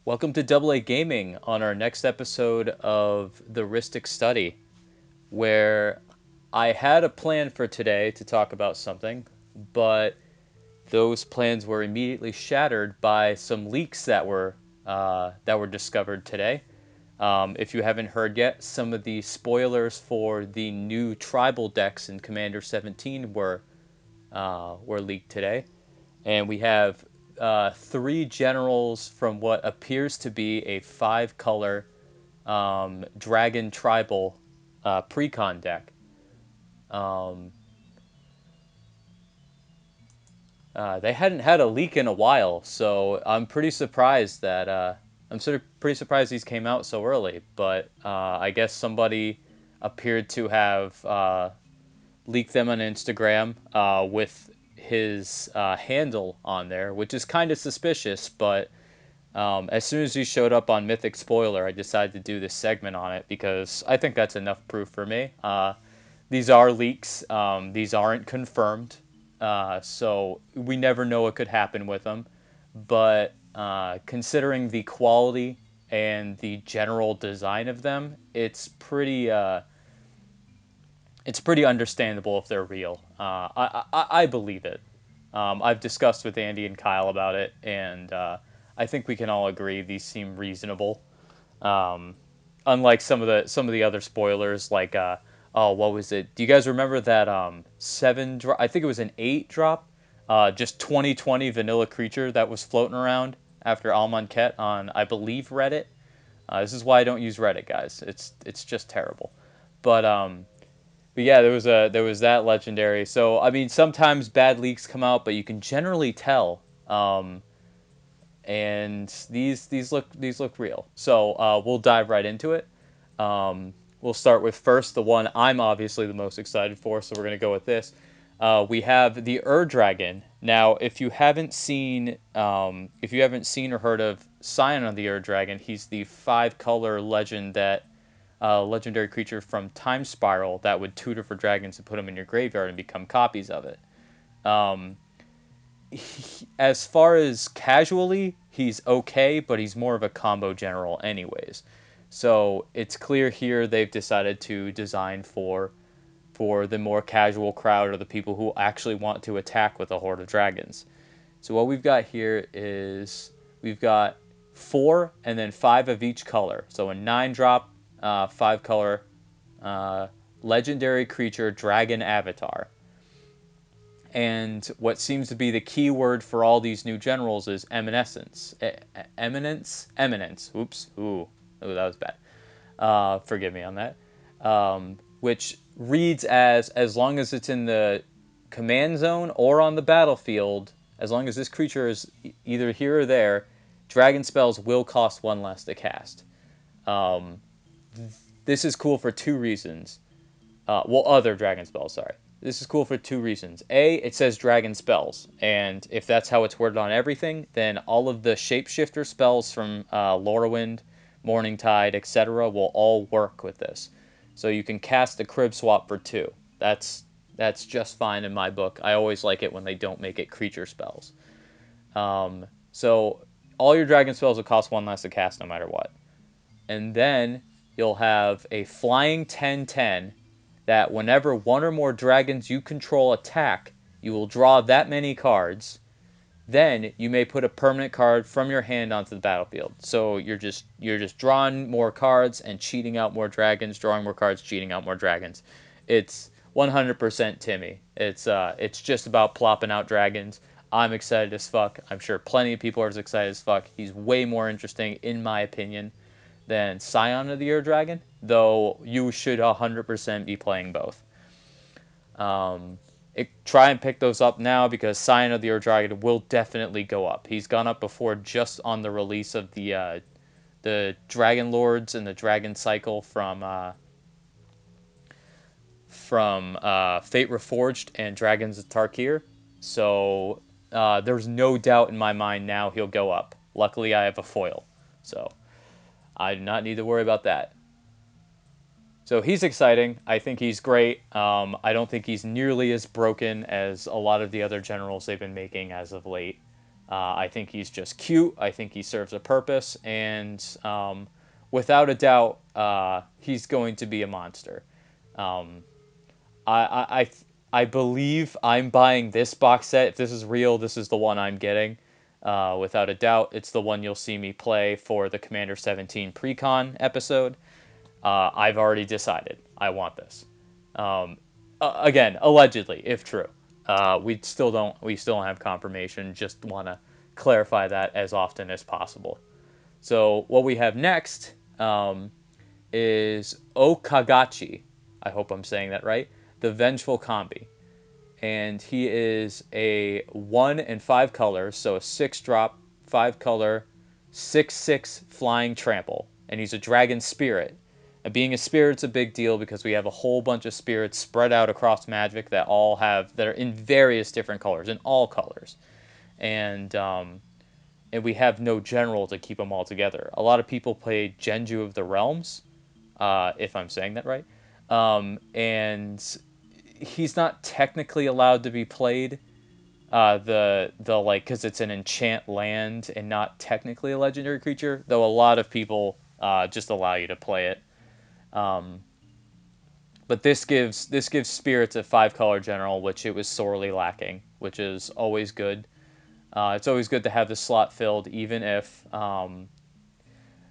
Welcome to Double A Gaming on our next episode of the Rhystic Study, where I had a plan for today to talk about something, but those plans were immediately shattered by some leaks that were discovered today. If you haven't heard yet, some of the spoilers for the new tribal decks in Commander 17 were leaked today, and we have three generals from what appears to be a five-color dragon tribal precon deck. Um, they hadn't had a leak in a while, so I'm pretty surprised that I'm sort of pretty surprised these came out so early. But I guess somebody appeared to have leaked them on Instagram with his handle on there, which is kind of suspicious. But as soon as he showed up on Mythic Spoiler, I decided to do this segment on it because I think that's enough proof for me. These are leaks. These aren't confirmed, so we never know what could happen with them. But considering the quality and the general design of them, it's pretty understandable if they're real. I believe it. I've discussed with Andy and Kyle about it, and I think we can all agree these seem reasonable. Um, Unlike some of the other spoilers, like oh, what was it? Do you guys remember that seven drop? I think it was an eight drop, just 2020 vanilla creature that was floating around after Almonquette on, I believe, Reddit. This is why I don't use Reddit, guys. It's just terrible. But but yeah, there was that legendary. So I mean, sometimes bad leaks come out, but you can generally tell. And these look real. So we'll dive right into it. We'll start with first the one I'm obviously the most excited for. So we're gonna go with this. We have the Dragon. Now, if you haven't seen or heard of Scion of the Dragon, he's the five-color legend that legendary creature from Time Spiral that would tutor for dragons and put them in your graveyard and become copies of it. Um, as far as casually, he's okay, but he's more of a combo general, anyways. So it's clear here they've decided to design for the more casual crowd or the people who actually want to attack with a horde of dragons. So what we've got here is we've got four and then five of each color. So a nine drop, five color uh, legendary creature dragon avatar. And what seems to be the key word for all these new generals is eminence. Eminence. Oops. Ooh, that was bad. Forgive me on that. Which reads as long as it's in the command zone or on the battlefield, as long as this creature is either here or there, dragon spells will cost one less to cast. Um, this is cool for two reasons. Other dragon spells, sorry. This is cool for two reasons. A, it says dragon spells, and if that's how it's worded on everything, then all of the shapeshifter spells from Lorwyn, Morningtide, etc. will all work with this. So you can cast a crib swap for two. That's just fine in my book. I always like it when they don't make it creature spells. So all your dragon spells will cost one less to cast no matter what. And then you'll have a flying 10/10 that whenever one or more dragons you control attack, you will draw that many cards. Then you may put a permanent card from your hand onto the battlefield. So you're just drawing more cards and cheating out more dragons, drawing more cards, cheating out more dragons. It's 100% Timmy. It's just about plopping out dragons. I'm excited as fuck. I'm sure plenty of people are as excited as fuck. He's way more interesting, in my opinion, than Scion of the Ur Dragon, though you should 100% be playing both. Try and pick those up now because Scion of the Ur Dragon will definitely go up. He's gone up before just on the release of the Dragon Lords and the Dragon Cycle from Fate Reforged and Dragons of Tarkir. So there's no doubt in my mind now he'll go up. Luckily, I have a foil, so I do not need to worry about that. So he's exciting. I think he's great. I don't think he's nearly as broken as a lot of the other generals they've been making as of late. I think he's just cute. I think he serves a purpose, and without a doubt, he's going to be a monster. Um, I believe I'm buying this box set. If this is real, this is the one I'm getting. Without a doubt, it's the one you'll see me play for the Commander 17 Precon episode. I've already decided I want this. Um, Again, allegedly, if true. We still don't have confirmation. Just want to clarify that as often as possible. So what we have next is O-Kagachi. I hope I'm saying that right. The Vengeful Kami, and he is a 1 and 5 colors, so a 6 drop, 5 color, 6/6 flying trample, and he's a dragon spirit. And being a spirit's a big deal because we have a whole bunch of spirits spread out across Magic that are in various different colors, in all colors, and we have no general to keep them all together. A lot of people play Genju of the Realms, if I'm saying that right, and he's not technically allowed to be played. The like because it's an enchant land and not technically a legendary creature, though a lot of people just allow you to play it. Um, but this gives spirits a 5 color general, which it was sorely lacking, which is always good. It's always good to have the slot filled, even if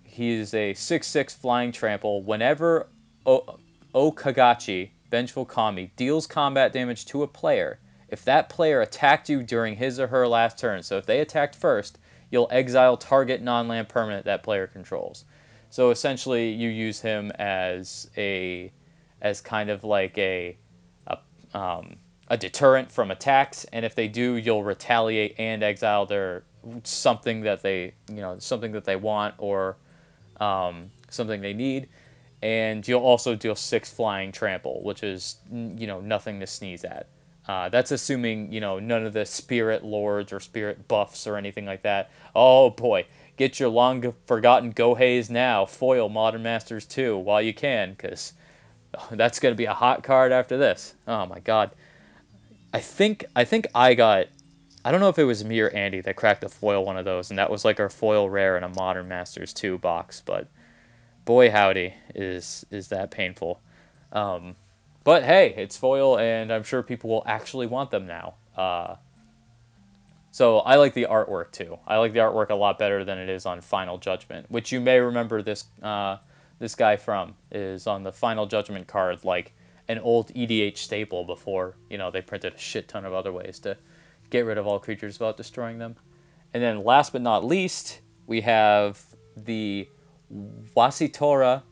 he is a 6/6 flying trample. Whenever O-Kagachi, Vengeful Kami, deals combat damage to a player, if that player attacked you during his or her last turn, so if they attacked first, you'll exile target non-land permanent that player controls. So essentially, you use him as kind of like a a deterrent from attacks, and if they do, you'll retaliate and exile their something that they want or something they need, and you'll also deal 6 flying trample, which is nothing to sneeze at. That's assuming none of the spirit lords or spirit buffs or anything like that. Oh boy, get your long forgotten Goheis now. Foil Modern Masters 2 while you can, because that's gonna be a hot card after this. Oh my god, I think I got. I don't know if it was me or Andy that cracked a foil one of those, and that was like our foil rare in a Modern Masters 2 box, but boy howdy is that painful. um, but hey, it's foil and I'm sure people will actually want them now. So I like the artwork too. I like the artwork a lot better than it is on Final Judgment, which you may remember this guy from is on the Final Judgment card, like an old EDH staple before they printed a shit ton of other ways to get rid of all creatures without destroying them. And then last but not least, we have the Wasitora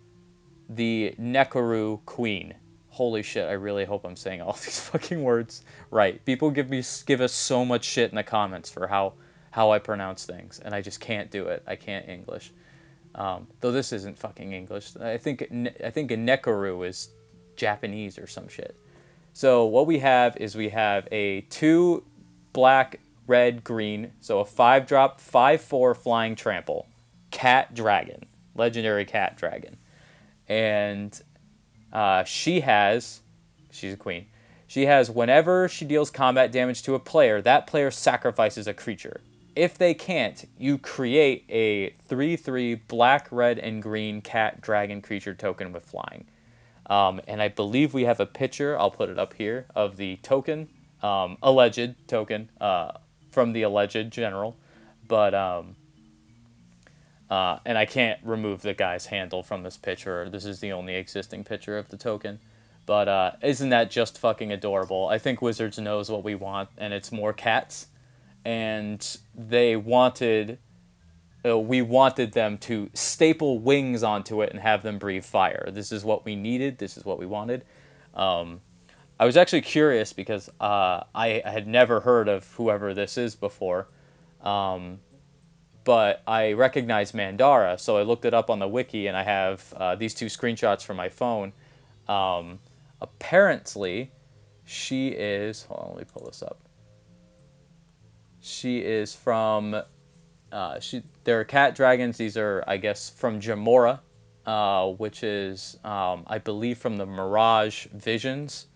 the Nekoru Queen. Holy shit, I really hope I'm saying all these fucking words right. People give us so much shit in the comments for how I pronounce things, and I just can't do it. I can't English. Though this isn't fucking English. I think a Nekoru is Japanese or some shit. So what we have a 2 black, red, green, so a 5 drop, 5/4 flying trample, cat dragon, legendary cat dragon, and she's a queen. She has whenever she deals combat damage to a player, that player sacrifices a creature. If they can't, you create a 3/3 black, red, and green cat dragon creature token with flying. And I believe we have a picture, I'll put it up here, of the token, alleged token, from the alleged general. But and I can't remove the guy's handle from this picture. This is the only existing picture of the token. But isn't that just fucking adorable? I think Wizards knows what we want, and it's more cats. And we wanted them to staple wings onto it and have them breathe fire. This is what we needed. This is what we wanted. Um, I was actually curious because I had never heard of whoever this is before. Um, but I recognize Mandara, so I looked it up on the wiki, and I have these 2 screenshots from my phone. Um, Apparently, she is. Hold on, let me pull this up. She is from. They're cat dragons. These are, I guess, from Jamora, which is, I believe, from the Mirage Visions.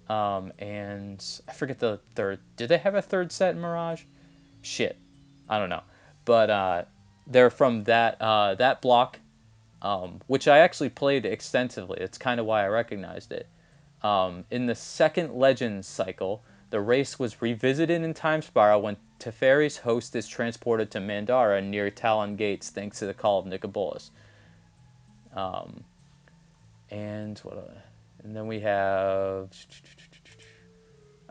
And I forget the third. Did they have a third set in Mirage? Shit. I don't know, but they're from that block, which I actually played extensively. It's kind of why I recognized it. In the second Legends cycle, the race was revisited in Time Spiral when Teferi's host is transported to Mandara near Talon Gates thanks to the call of Nicobolus. And what? And then we have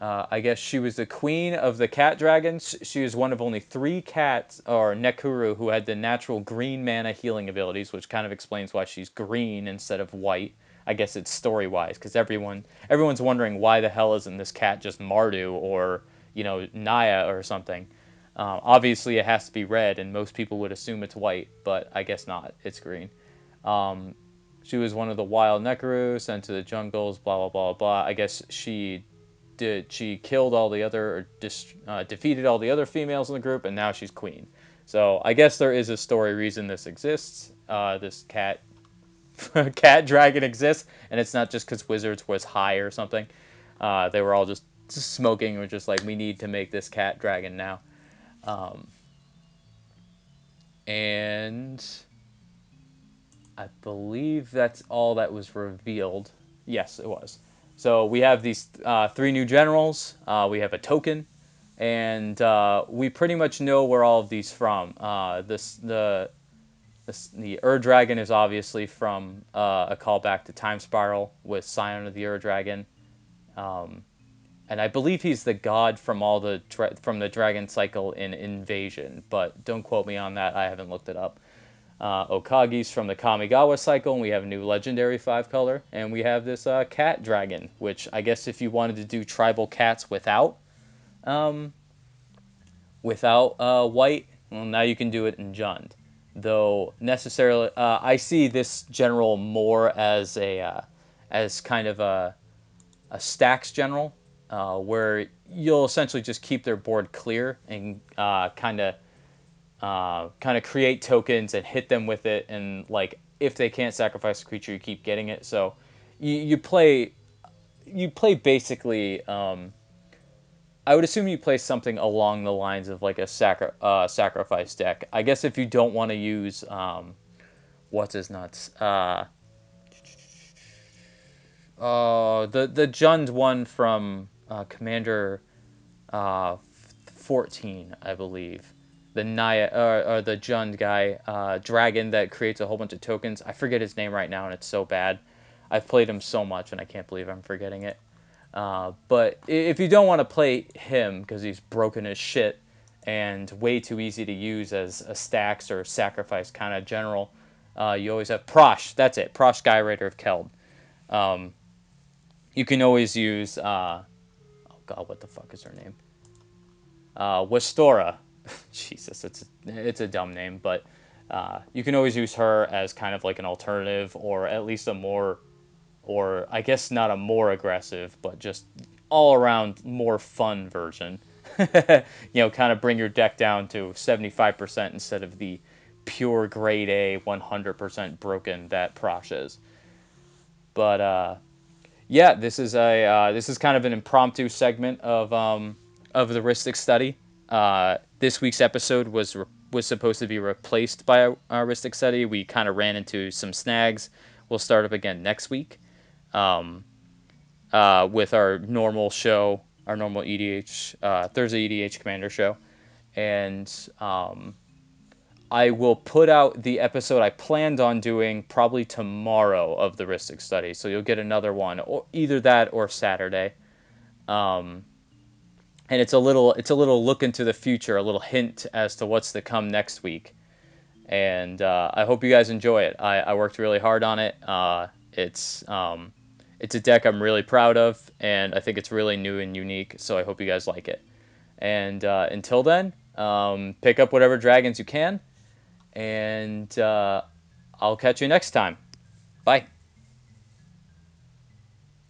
I guess she was the queen of the cat dragons. She was one of only 3 cats, or Nekuru, who had the natural green mana healing abilities, which kind of explains why she's green instead of white. I guess it's story wise, because everyone's wondering why the hell isn't this cat just Mardu or Naya or something. Obviously, it has to be red, and most people would assume it's white, but I guess not. It's green. Um, she was one of the wild Nekuru sent to the jungles. Blah blah blah blah. I guess she killed all the other or defeated all the other females in the group, and now she's queen. So I guess there is a story reason this exists. This cat dragon exists, and it's not just because Wizards was high or something. They were all just smoking, and were just like, we need to make this cat dragon now. And I believe that's all that was revealed. Yes, it was. So we have these 3 new generals. We have a token, and we pretty much know where all of these from. The Ur Dragon is obviously from a callback to Time Spiral with Scion of the Ur Dragon, and I believe he's the god from from the Dragon Cycle in Invasion. But don't quote me on that. I haven't looked it up. O-Kagi's from the Kamigawa cycle, and we have a new legendary 5-color, and we have this cat dragon, which I guess if you wanted to do tribal cats um, without white, well, now you can do it in Jund. Though necessarily, I see this general more as as kind of a stacks general, where you'll essentially just keep their board clear and kind of create tokens and hit them with it, and like if they can't sacrifice a creature, you keep getting it. So you play basically. I would assume you play something along the lines of like a sacrifice deck. I guess if you don't want to use what's his nuts, the Jund one from Commander 14, I believe. The Naya or the Jund guy, dragon that creates a whole bunch of tokens. I forget his name right now, and it's so bad. I've played him so much, and I can't believe I'm forgetting it. But if you don't want to play him because he's broken as shit and way too easy to use as a stacks or sacrifice kind of general, you always have Prosh. That's it, Prosh, Guy Raider of Keld. You can always use oh god, what the fuck is her name? Wasitora. Jesus, it's a dumb name, but you can always use her as kind of like an alternative, or at least a more, or I guess not a more aggressive, but just all around more fun version. Kind of bring your deck down to 75% instead of the pure grade A 100% broken that Prosh is. But yeah, this is kind of an impromptu segment of the Rhystic study. This week's episode was supposed to be replaced by a Rhystic study. We kind of ran into some snags. We'll start up again next week with our normal show, our normal EDH Thursday EDH Commander show, and I will put out the episode I planned on doing probably tomorrow of the Rhystic study. So you'll get another one, or either that or Saturday. And it's a little look into the future, a little hint as to what's to come next week. And I hope you guys enjoy it. I worked really hard on it. It's a deck I'm really proud of, and I think it's really new and unique. So I hope you guys like it. And until then, pick up whatever dragons you can, and I'll catch you next time. Bye.